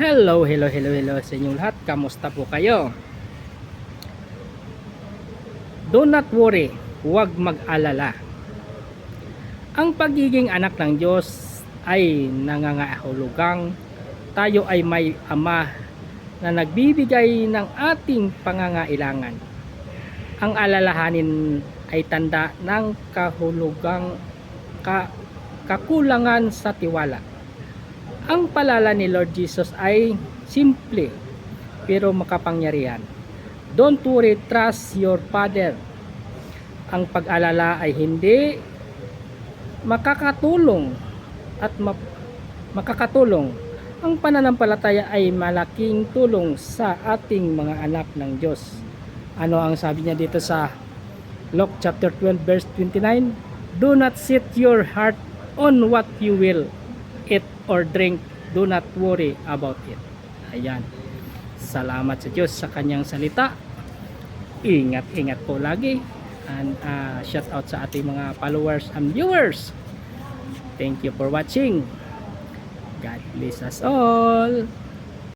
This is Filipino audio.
Hello sa inyong lahat. Kamusta po kayo? Do not worry, huwag mag-alala. Ang pagiging anak ng Diyos ay nangangahulugang tayo ay may Ama na nagbibigay ng ating pangangailangan. Ang alalahanin ay tanda ng kakulangan sa tiwala. Ang palala ni Lord Jesus ay simple pero makapangyarihan. Don't worry, trust your Father. Ang pag-alala ay hindi makakatulong makakatulong. Ang pananampalataya ay malaking tulong sa ating mga anak ng Diyos. Ano ang sabi niya dito sa Luke chapter 12 verse 29? Do not set your heart on what you will eat or drink, do not worry about it. Ayan. Salamat sa Diyos sa kanyang salita. Ingat po lagi. And shout out sa ating mga followers and viewers. Thank you for watching. God bless us all.